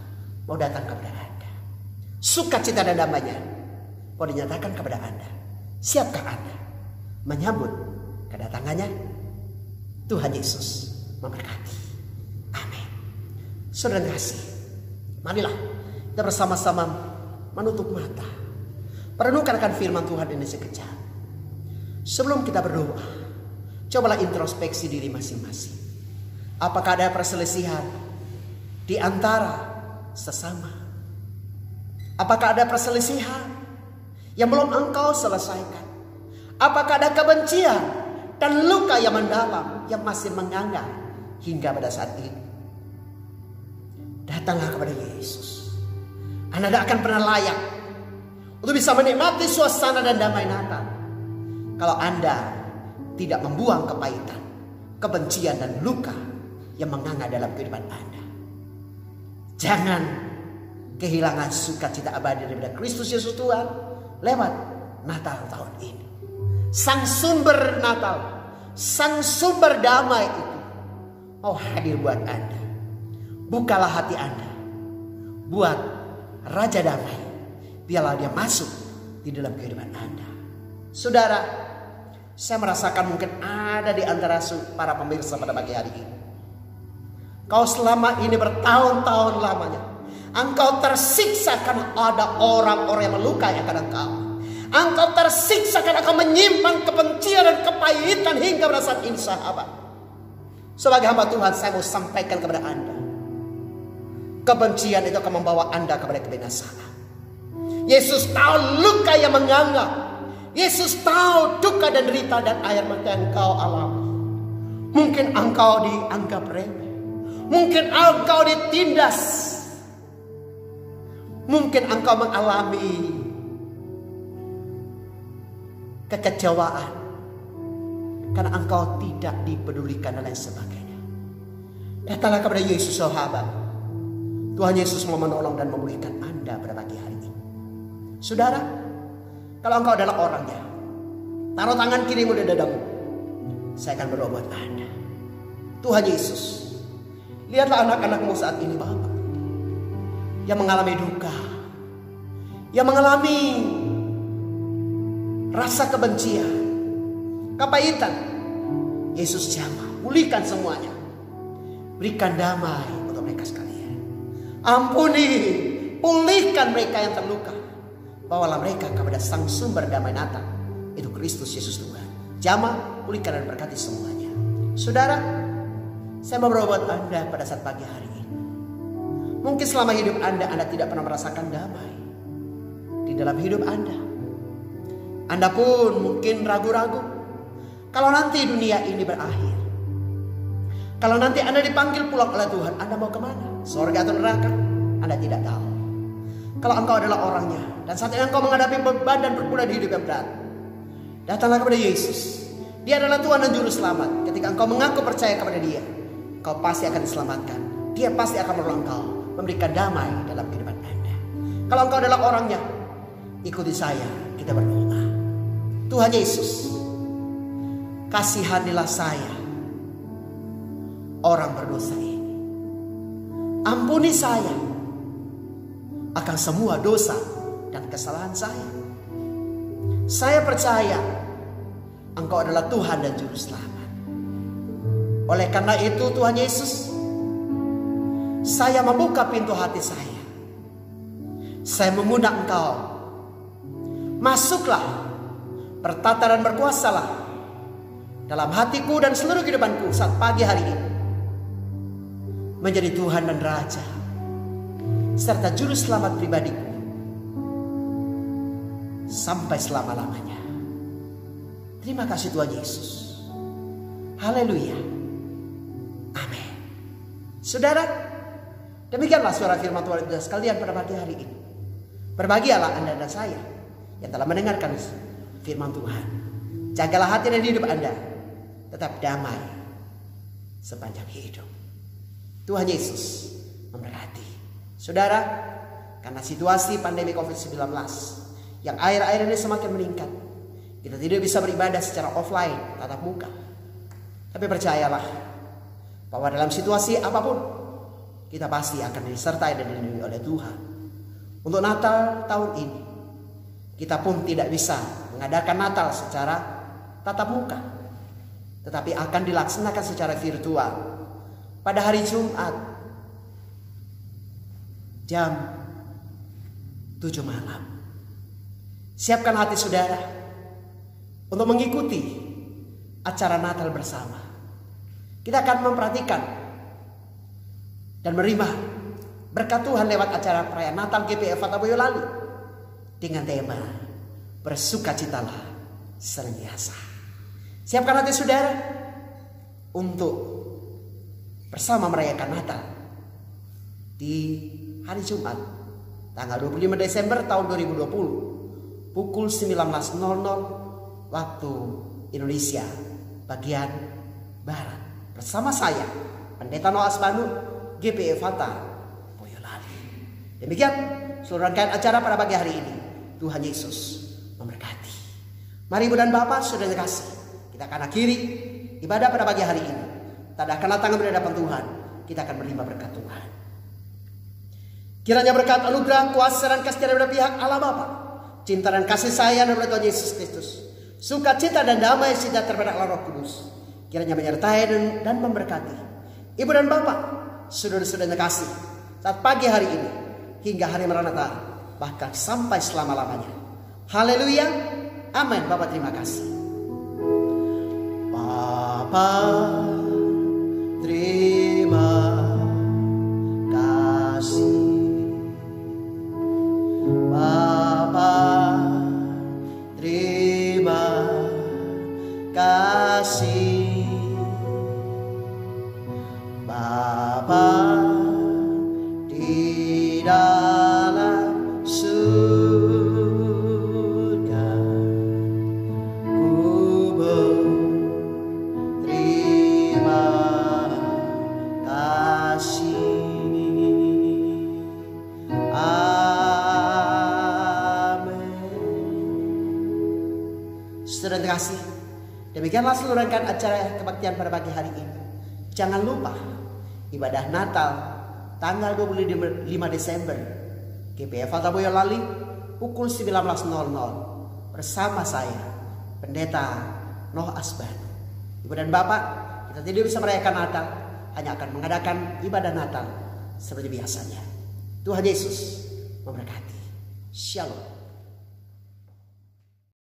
mau datang kepada Anda. Sukacita dan damainya mau dinyatakan kepada Anda. Siapkah Anda menyambut kedatangannya? Tuhan Yesus memberkati. Amin. Saudara kasih, marilah kita bersama-sama menutup mata, merenungkan akan firman Tuhan ini sekejap. Sebelum kita berdoa, cobalah introspeksi diri masing-masing. Apakah ada perselisihan di antara sesama? Apakah ada perselisihan yang belum engkau selesaikan? Apakah ada kebencian dan luka yang mendalam yang masih menganga hingga pada saat ini? Datanglah kepada Yesus. Anda tidak akan pernah layak untuk bisa menikmati suasana dan damai Natal kalau Anda tidak membuang kepahitan, kebencian dan luka yang menganga dalam kehidupan Anda. Jangan kehilangan sukacita abadi daripada Kristus Yesus Tuhan lewat Natal tahun ini. Sang sumber Natal, sang sumber damai itu mau hadir buat Anda. Bukalah hati Anda buat Raja Damai. Biarlah dia masuk di dalam kehidupan Anda. Saudara, saya merasakan mungkin ada di antara para pemirsa pada pagi hari ini. Kau selama ini bertahun-tahun lamanya, engkau tersiksa karena ada orang-orang yang melukai akan engkau. Engkau tersiksa karena engkau menyimpan kebencian dan kepahitan hingga pada saat ini, sahabat. Sebagai hamba Tuhan, saya mau sampaikan kepada Anda, kebencian itu akan membawa Anda kepada kebinasaan. Yesus tahu luka yang menganga. Yesus tahu duka dan derita dan air mata yang engkau alami. Mungkin engkau dianggap remeh. Mungkin engkau ditindas. Mungkin engkau mengalami kekecewaan karena engkau tidak dipedulikan dan lain sebagainya. Datanglah kepada Yesus, sahabat. Tuhan Yesus mau menolong dan memulihkan Anda pada pagi hari ini. Saudara, kalau engkau adalah orangnya, taruh tangan kirimu di dadamu. Saya akan berdoa buat Anda. Tuhan Yesus, lihatlah anak-anakmu saat ini, Bapak, yang mengalami duka, yang mengalami rasa kebencian, kepahitan. Yesus jamah, pulihkan semuanya. Berikan damai untuk mereka sekalian. Ampuni, pulihkan mereka yang terluka. Bawalah mereka kepada Sang Sumber Damai Natal, itu Kristus Yesus Tuhan. Jamah, pulihkan dan berkati semuanya. Saudara, saya mau berdoa buat Anda pada saat pagi hari ini. Mungkin selama hidup Anda tidak pernah merasakan damai di dalam hidup Anda. Anda pun mungkin ragu-ragu. Kalau nanti dunia ini berakhir, kalau nanti Anda dipanggil pulang oleh Tuhan, Anda mau kemana? Surga atau neraka? Anda tidak tahu. Kalau engkau adalah orangnya, dan saat ini engkau menghadapi beban dan pergumulan hidup yang berat, datanglah kepada Yesus. Dia adalah Tuhan dan Juru Selamat. Ketika engkau mengaku percaya kepada Dia, engkau pasti akan diselamatkan. Dia pasti akan menolong engkau, memberikan damai dalam kehidupan Anda. Kalau engkau adalah orangnya, ikuti saya, kita berdoa. Tuhan Yesus, kasihanilah saya, orang berdosa ini. Ampuni saya akan semua dosa dan kesalahan saya. Saya percaya Engkau adalah Tuhan dan Juru Selamat. Oleh karena itu Tuhan Yesus, saya membuka pintu hati saya. Saya mengundang Engkau. Masuklah, bertata dan berkuasalah dalam hatiku dan seluruh kehidupanku saat pagi hari ini. Menjadi Tuhan dan Raja serta Juru Selamat pribadiku sampai selama-lamanya. Terima kasih Tuhan Yesus. Haleluya. Amin. Saudara, demikianlah suara firman Tuhan sekalian pada pagi hari ini. Berbahagialah Anda dan saya yang telah mendengarkan firman Tuhan. Jagalah hati dan hidup Anda tetap damai sepanjang hidup. Tuhan Yesus memberkati. Saudara, karena situasi pandemi COVID-19 yang akhir-akhir ini semakin meningkat, kita tidak bisa beribadah secara offline, tatap muka. Tapi percayalah bahwa dalam situasi apapun, kita pasti akan disertai dan dilindungi oleh Tuhan. Untuk Natal tahun ini, kita pun tidak bisa mengadakan Natal secara tatap muka, tetapi akan dilaksanakan secara virtual pada hari Jumat jam 7 malam. Siapkan hati saudara untuk mengikuti acara Natal bersama. Kita akan memperhatikan dan menerima berkat Tuhan lewat acara perayaan Natal GPI Fata Boyolali dengan tema bersukacitalah senantiasa. Siapkan hati saudara untuk bersama merayakan Natal di hari Jumat tanggal 25 Desember tahun 2020 pukul 19.00 waktu Indonesia bagian Barat. Bersama saya, Pendeta Noah Asbanu, GPI Fata Boyolali. Demikian seluruh rangkaian acara pada pagi hari ini. Tuhan Yesus memberkati. Mari Ibu dan Bapak, saudara kasih, kita akan akhiri ibadah pada pagi hari ini. Tak ada akan tangan berhadapan Tuhan, kita akan menerima berkat Tuhan. Kiranya berkat anugerah, kuasa dan kasih dari pihak Allah Bapa, cinta dan kasih sayang dari Tuhan Yesus Kristus, sukacita dan damai sejahtera pada Allah Roh Kudus, kiranya menyertai dan memberkati Ibu dan Bapak, saudara-saudara kasih, saat pagi hari ini hingga hari Maranatha, bahkan sampai selama-lamanya. Haleluya. Amin. Bapak terima kasih. Bapa terima kasih. Demikianlah seluruh rangkaian acara kebaktian pada pagi hari ini. Jangan lupa ibadah Natal tanggal 25 Desember GPF Alta Boyolali pukul 19.00 bersama saya Pendeta Noh Asbanu. Ibu dan Bapak, kita tidak bisa merayakan Natal, hanya akan mengadakan ibadah Natal seperti biasanya. Tuhan Yesus memberkati. Shalom.